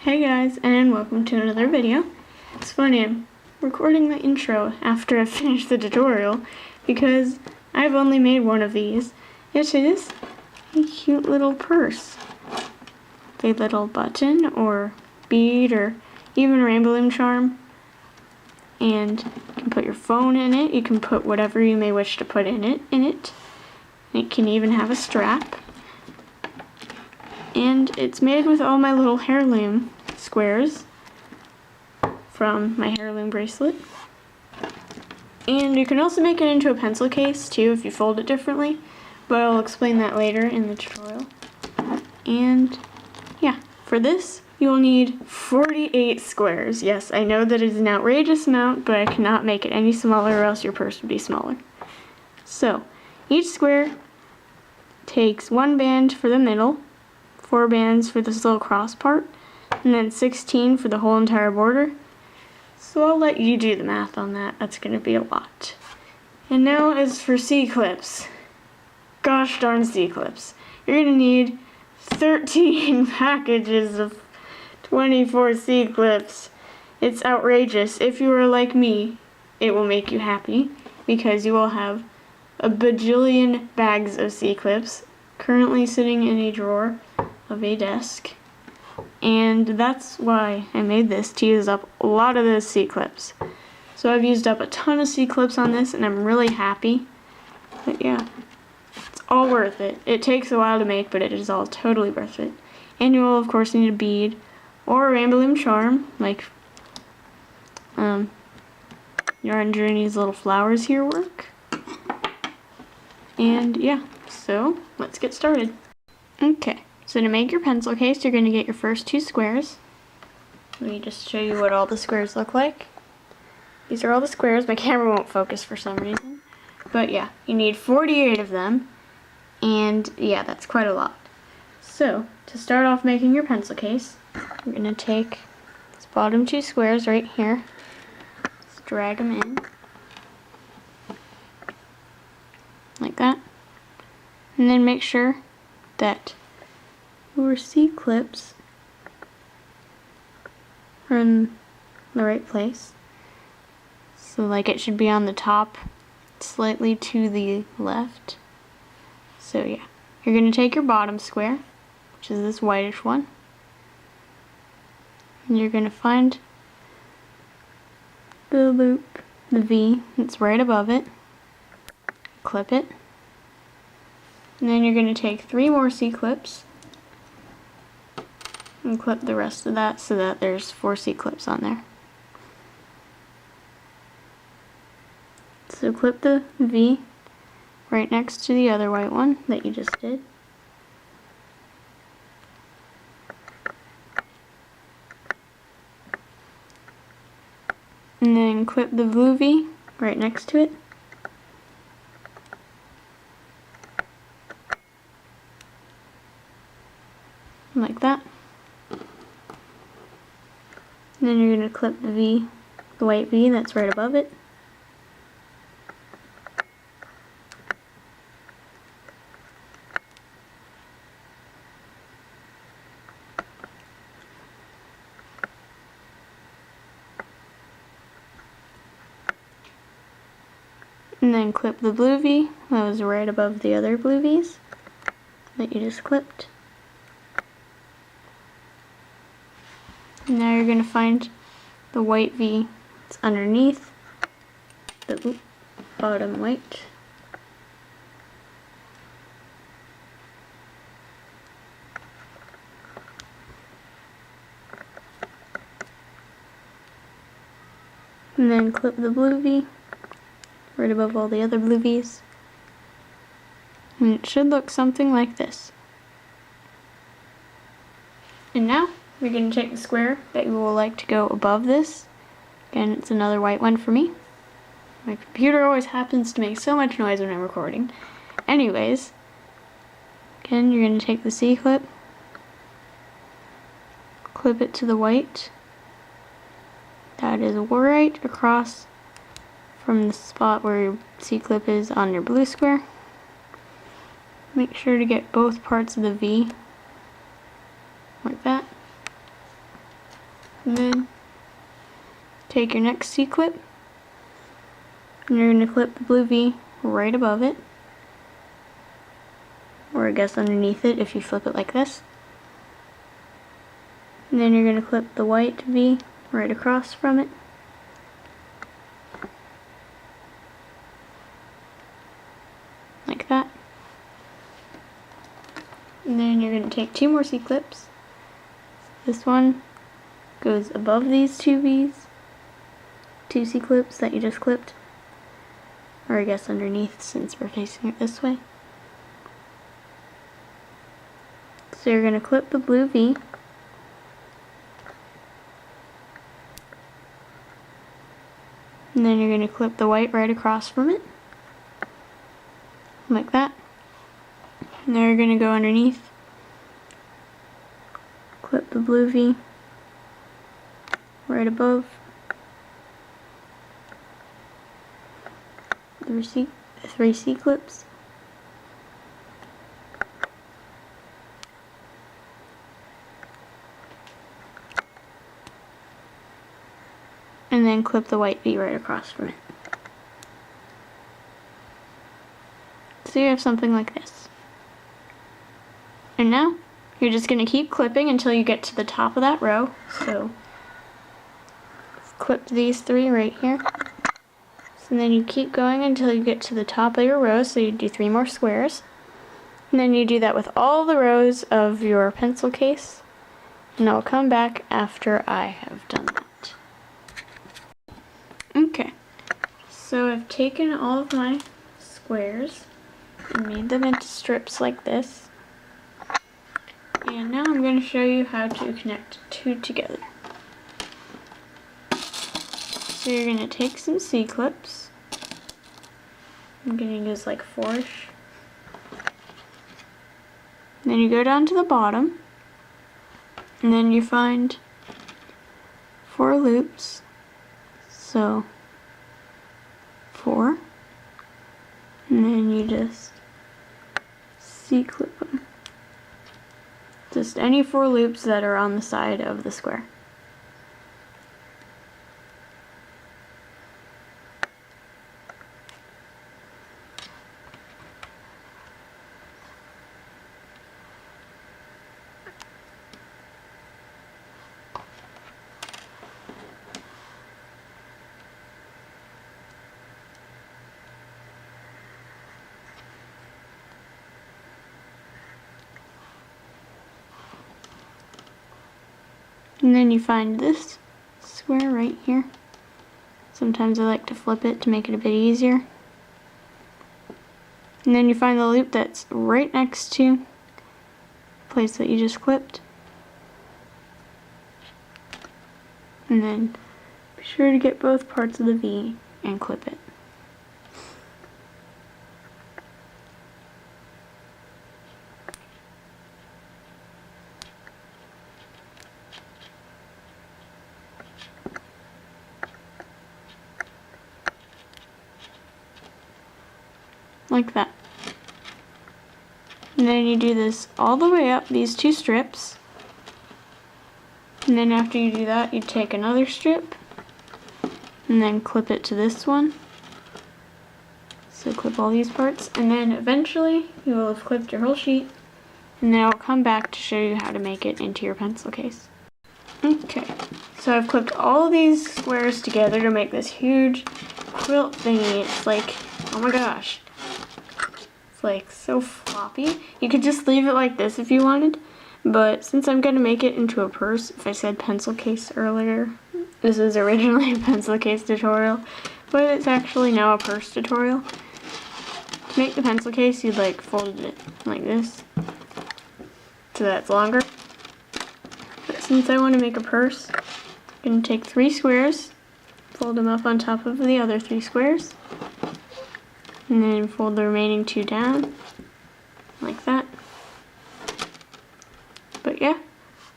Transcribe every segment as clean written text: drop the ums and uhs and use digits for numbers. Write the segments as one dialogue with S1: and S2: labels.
S1: Hey guys, and welcome to another video. It's funny, I'm recording my intro after I finished the tutorial because I've only made one of these. It is a cute little purse. A little button or bead or even rainbow loom charm. And you can put your phone in it, you can put whatever you may wish to put in it. It can even have a strap. And it's made with all my little heirloom squares from my heirloom bracelet. And you can also make it into a pencil case too if you fold it differently, but I'll explain that later in the tutorial. And yeah, for this you will need 48 squares. Yes, I know that is an outrageous amount, but I cannot make it any smaller or else your purse would be smaller. So each square takes one band for the middle, 4 bands for this little cross part, and then 16 for the whole entire border. So I'll let you do the math on that. That's going to be a lot. And now as for C-clips. Gosh darn C-clips. You're going to need 13 packages of 24 C-clips. It's outrageous. If you are like me, it will make you happy because you will have a bajillion bags of C-clips currently sitting in a drawer of a desk, and that's why I made this, to use up a lot of those C-clips. So I've used up a ton of C-clips on this and I'm really happy. But yeah, it's all worth it. It takes a while to make, but it is all totally worth it. And you will of course need a bead or a rainbow loom charm, like Yarn Journey's little flowers here work. And yeah, so let's get started. Okay. So to make your pencil case, you're going to get your first 2 squares. Let me just show you what all the squares look like. These are all the squares. My camera won't focus for some reason. But yeah, you need 48 of them. And yeah, that's quite a lot. So to start off making your pencil case, you're going to take these bottom 2 squares right here. Just drag them in. Like that. And then make sure that your C-clips are in the right place. So like it should be on the top, slightly to the left. So yeah, you're going to take your bottom square, which is this whitish one, and you're going to find the loop, the V that's right above it, clip it, and then you're going to take 3 more C-clips and clip the rest of that so that there's 4 C-clips on there. So clip the V right next to the other white one that you just did. And then clip the blue V right next to it. Like that. And then you're going to clip the V, the white V that's right above it. And then clip the blue V that was right above the other blue V's that you just clipped. Now you're going to find the white V that's underneath the bottom white. And then clip the blue V right above all the other blue V's. And it should look something like this. And now we're going to take the square that you will like to go above this. Again, it's another white one for me. My computer always happens to make so much noise when I'm recording. Anyways, again, you're going to take the C-clip, clip it to the white. That is right across from the spot where your C-clip is on your blue square. Make sure to get both parts of the V like that. And then take your next C-clip, and you're going to clip the blue V right above it, or I guess underneath it if you flip it like this. And then you're going to clip the white V right across from it. Like that. And then you're going to take 2 more C-clips. This one goes above these 2 V's, 2 C-clips that you just clipped, or I guess underneath since we're facing it this way. So you're going to clip the blue V, and then you're going to clip the white right across from it, like that. And then you're going to go underneath, clip the blue V right above the 3 C-clips. And then clip the white V right across from it. So you have something like this. And now you're just going to keep clipping until you get to the top of that row. So clip these 3 right here. So then you keep going until you get to the top of your row, so you do 3 more squares. And then you do that with all the rows of your pencil case. And I'll come back after I have done that. Okay, so I've taken all of my squares and made them into strips like this. And now I'm going to show you how to connect 2 together. So you're going to take some C-clips. I'm going to use like 4-ish. Then you go down to the bottom, and then you find 4 loops. So 4, and then you just C-clip them. Just any 4 loops that are on the side of the square. And then you find this square right here. Sometimes I like to flip it to make it a bit easier. And then you find the loop that's right next to the place that you just clipped. And then be sure to get both parts of the V and clip it. Like that. And then you do this all the way up these 2 strips. And then after you do that, you take another strip and then clip it to this one. So clip all these parts, and then eventually you will have clipped your whole sheet, and then I'll come back to show you how to make it into your pencil case. Okay, so I've clipped all these squares together to make this huge quilt thingy. It's like, oh my gosh. It's like so floppy. You could just leave it like this if you wanted, but since I'm going to make it into a purse, if I said pencil case earlier, this is originally a pencil case tutorial, but it's actually now a purse tutorial. To make the pencil case, you'd like fold it like this, so that's longer. But since I want to make a purse, I'm going to take 3 squares, fold them up on top of the other 3 squares, and then fold the remaining 2 down, like that. But yeah,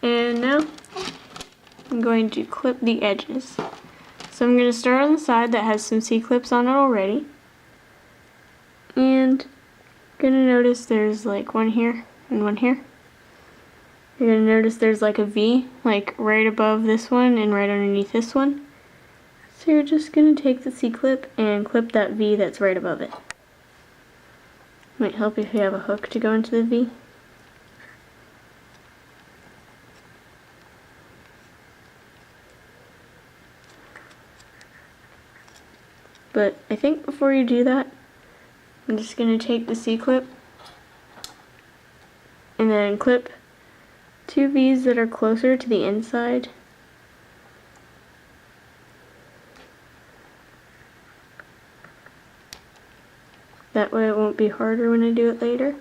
S1: and now I'm going to clip the edges. So I'm going to start on the side that has some C-clips on it already. And I'm going to notice there's like one here and one here. you're going to notice there's like a V, like right above this one and right underneath this one. So you're just going to take the C-clip and clip that V that's right above it. Might help if you have a hook to go into the V. But I think before you do that, I'm just going to take the C-clip and then clip two V's that are closer to the inside. That way it won't be harder when I do it later.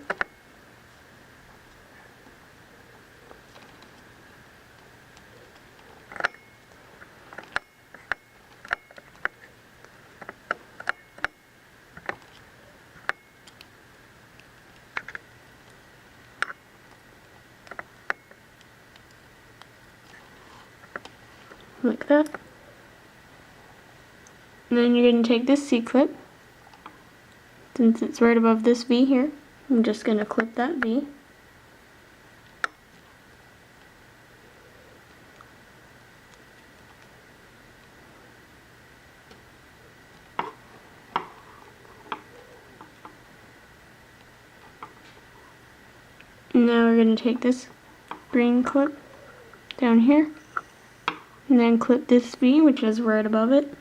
S1: Like that. And then you're going to take this C-clip, since it's right above this V here, I'm just going to clip that V. And now we're going to take this green clip down here, and then clip this V, which is right above it.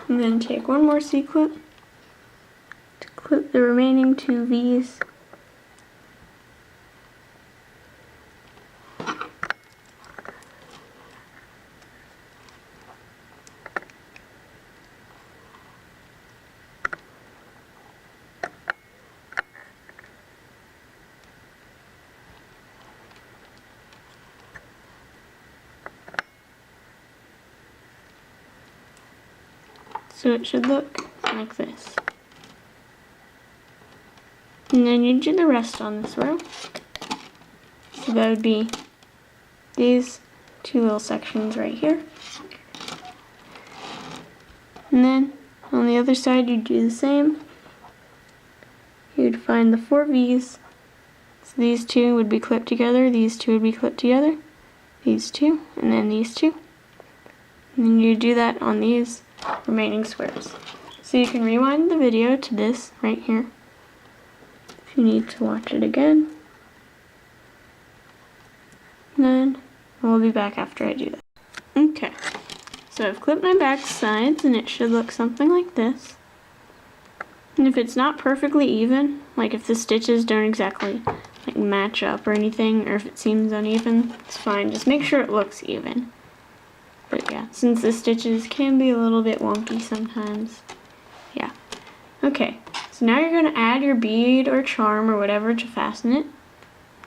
S1: And then take one more C-clip to clip the remaining two V's. So it should look like this. And then you do the rest on this row. So that would be these two little sections right here. And then on the other side you'd do the same. You'd find the four V's. So these two would be clipped together, these two would be clipped together, these two, and then these two. And then you do that on these remaining squares. So you can rewind the video to this right here if you need to watch it again. And then we'll be back after I do that. Okay, so I've clipped my back sides and it should look something like this. And if it's not perfectly even, like if the stitches don't exactly like match up or anything, or if it seems uneven, it's fine. Just make sure it looks even. But yeah, since the stitches can be a little bit wonky sometimes. Yeah. Okay, so now you're going to add your bead or charm or whatever to fasten it.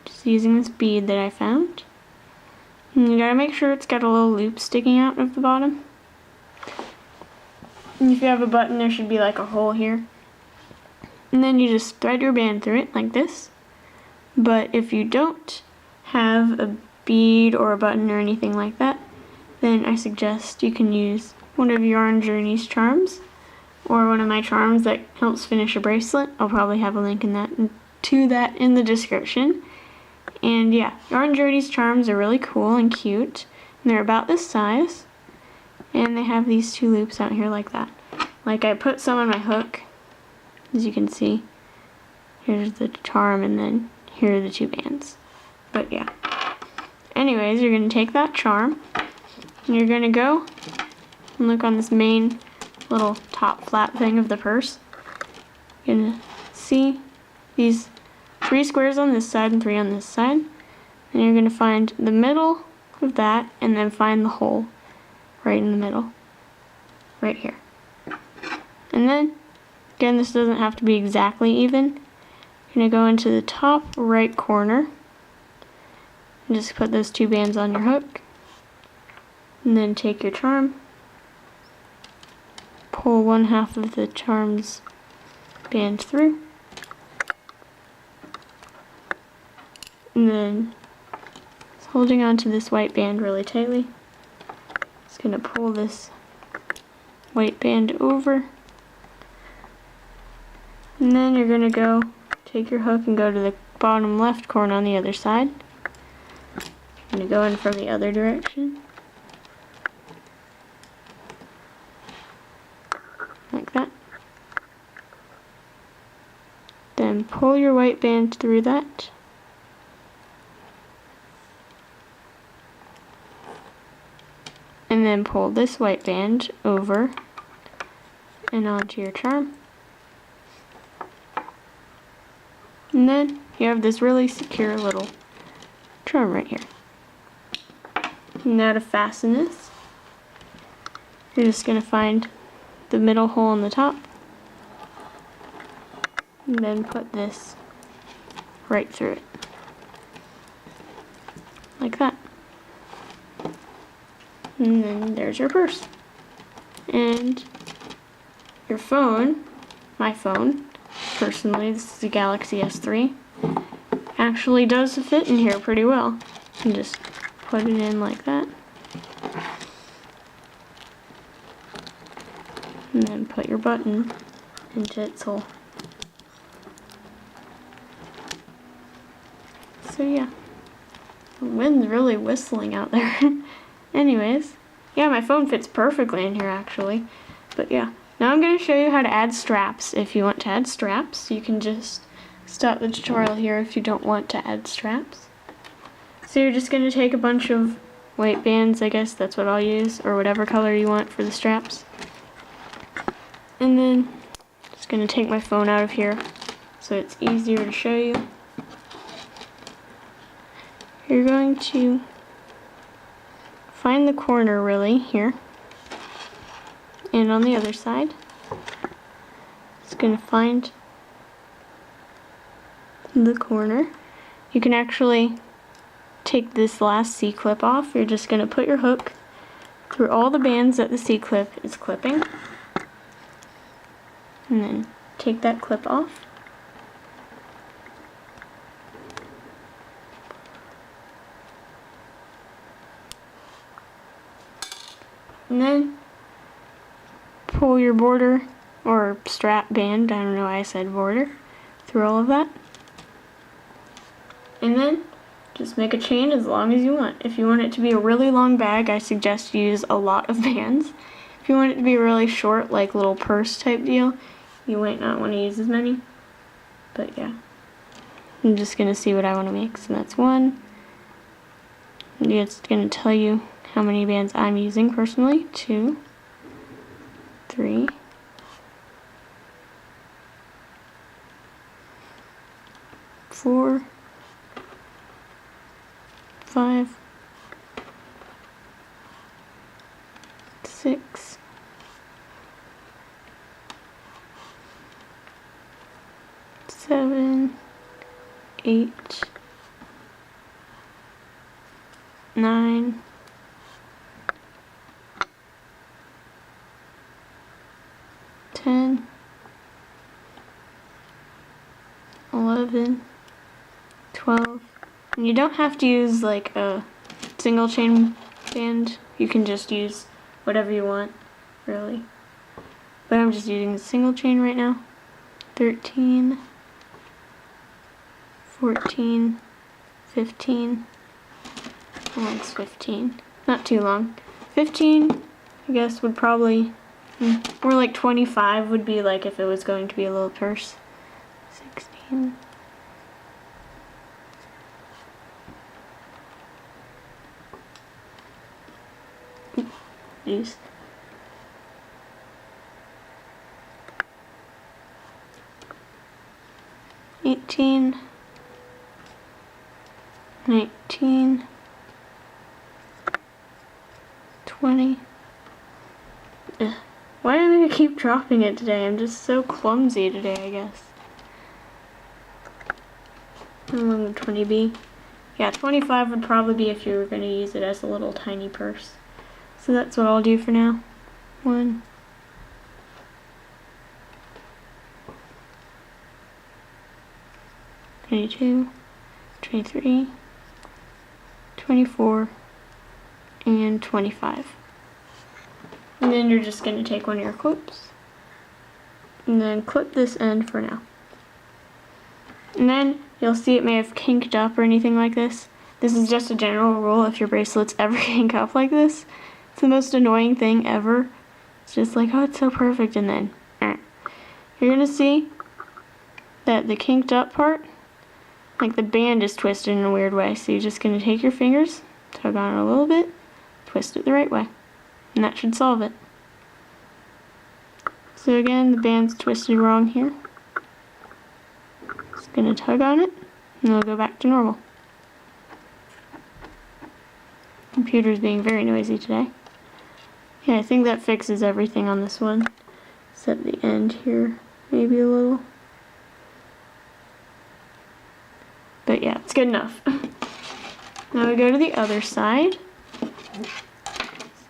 S1: Just using this bead that I found. And you gotta make sure it's got a little loop sticking out of the bottom. And if you have a button, there should be like a hole here. And then you just thread your band through it like this. But if you don't have a bead or a button or anything like that, then I suggest you can use one of Yarn Journey's charms or one of my charms that helps finish a bracelet. I'll probably have a link in that in the description. And yeah, Yarn Journey's charms are really cool and cute. And they're about this size. And they have these two loops out here like that. Like I put some on my hook, as you can see. Here's the charm and then here are the two bands. But yeah. Anyways, you're going to take that charm and you're going to go and look on this main little top flap thing of the purse. You're going to see these 3 squares on this side and 3 on this side. And you're going to find the middle of that and then find the hole right in the middle. Right here. And then, again, this doesn't have to be exactly even. You're going to go into the top right corner and just put those 2 bands on your hook. And then take your charm, pull 1/2 of the charm's band through, and then holding onto this white band really tightly. Just gonna pull this white band over. And then you're gonna go take your hook and go to the bottom left corner on the other side. You're gonna go in from the other direction. Like that. Then pull your white band through that. And then pull this white band over and onto your charm. And then you have this really secure little charm right here. Now to fasten this, you're just going to find the middle hole in the top and then put this right through it. Like that. And then there's your purse. And your phone, my phone, personally, this is a Galaxy S3, actually does fit in here pretty well. And just put it in like that. And then put your button into its hole. So yeah, the wind's really whistling out there. Anyways, yeah, my phone fits perfectly in here actually. But yeah, now I'm going to show you how to add straps. If you want to add straps, you can just stop the tutorial here if you don't want to add straps. So you're just going to take a bunch of white bands, I guess that's what I'll use, or whatever color you want for the straps. And then just going to take my phone out of here so it's easier to show you. You're going to find the corner really here, and on the other side just going to find the corner. You can actually take this last C-clip off. You're just going to put your hook through all the bands that the C-clip is clipping, and then take that clip off. And then pull your border or strap band, I don't know why I said border, through all of that. And then just make a chain as long as you want. If you want it to be a really long bag, I suggest you use a lot of bands. If you want it to be really short, like little purse type deal, you might not want to use as many. But yeah, I'm just going to see what I want to make. So that's one. And it's going to tell you how many bands I'm using personally. 2, 3, 4, 5, 6, 7, 8, 9, 10, 11, 12, and you don't have to use like a single chain band. You can just use whatever you want, really. But I'm just using a single chain right now. 13, 14, 15, how long's 15? Not too long. 15, I guess, would probably, or like 25 would be like if it was going to be a little purse. 16. Jeez. 18, 19, 20. Ugh. Why do I keep dropping it today? I'm just so clumsy today, I guess. How long would 20 be? Yeah, 25 would probably be if you were going to use it as a little tiny purse. So that's what I'll do for now. 1, 22, 23, 24, and 25. And then you're just going to take one of your clips and then clip this end for now. And then you'll see it may have kinked up or anything like this. This is just a general rule if your bracelets ever kink up like this. It's the most annoying thing ever. It's just like, oh, it's so perfect, and then you're going to see that the kinked up part, like the band is twisted in a weird way. So you're just going to take your fingers, tug on it a little bit, twist it the right way, and that should solve it. So again, the band's twisted wrong here. Just going to tug on it, and it'll go back to normal. Computer's being very noisy today. Yeah, I think that fixes everything on this one, except the end here, maybe a little. But yeah, it's good enough. Now we go to the other side.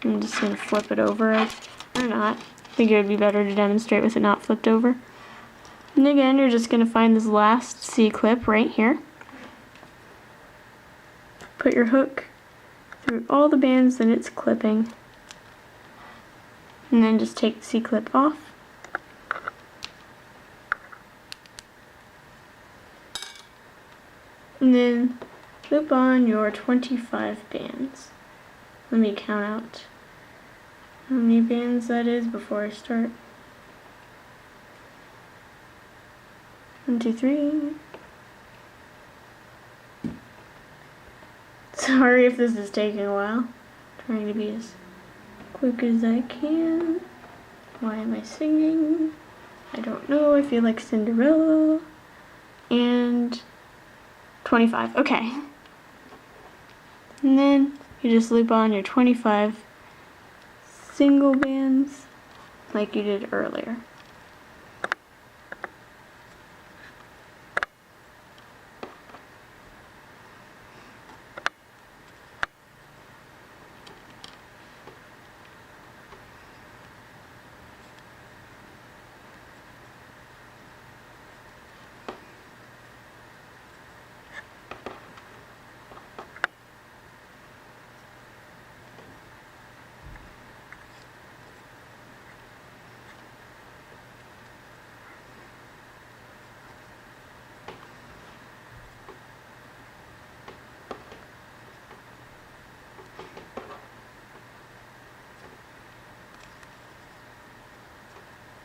S1: I'm just going to flip it over, or not. I think it would be better to demonstrate with it not flipped over. And again, you're just going to find this last C-clip right here. Put your hook through all the bands that it's clipping. And then just take the C-clip off. And then loop on your 25 bands. Let me count out how many bands that is before I start. 1, 2, 3. Sorry if this is taking a while. I'm trying to be as quick as I can. Why am I singing? I don't know. I feel like Cinderella. And 25. Okay. And then you just loop on your 25 single bands like you did earlier.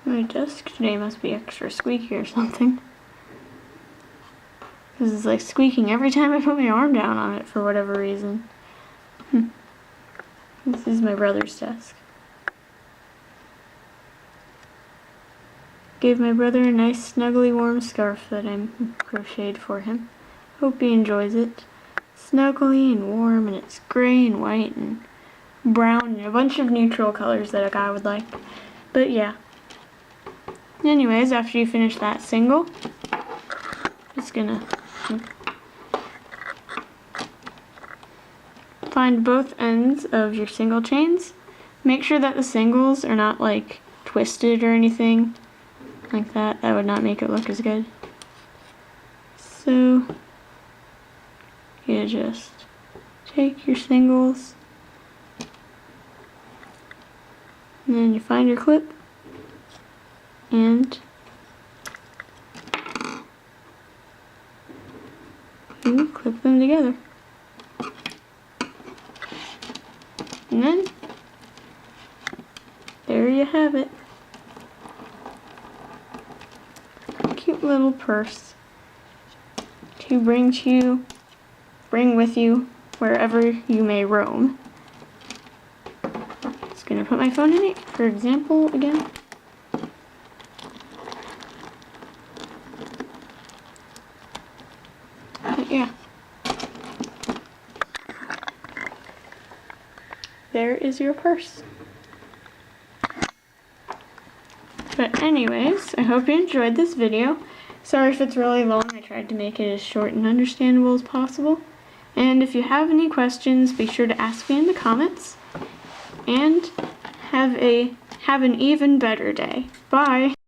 S1: My desk today must be extra squeaky or something. Because it's like squeaking every time I put my arm down on it for whatever reason. This is my brother's desk. Gave my brother a nice snuggly warm scarf that I crocheted for him. Hope he enjoys it. Snuggly and warm, and it's gray and white and brown and a bunch of neutral colors that a guy would like. But yeah. Anyways, after you finish that single, just gonna find both ends of your single chains. Make sure that the singles are not like twisted or anything like that. That would not make it look as good. So you just take your singles and then you find your clip and you clip them together. And then there you have it. Cute little purse to bring with you wherever you may roam. Just gonna put my phone in it for example again. But yeah. There is your purse. But anyways, I hope you enjoyed this video. Sorry if it's really long. I tried to make it as short and understandable as possible. And if you have any questions, be sure to ask me in the comments. And have an even better day. Bye!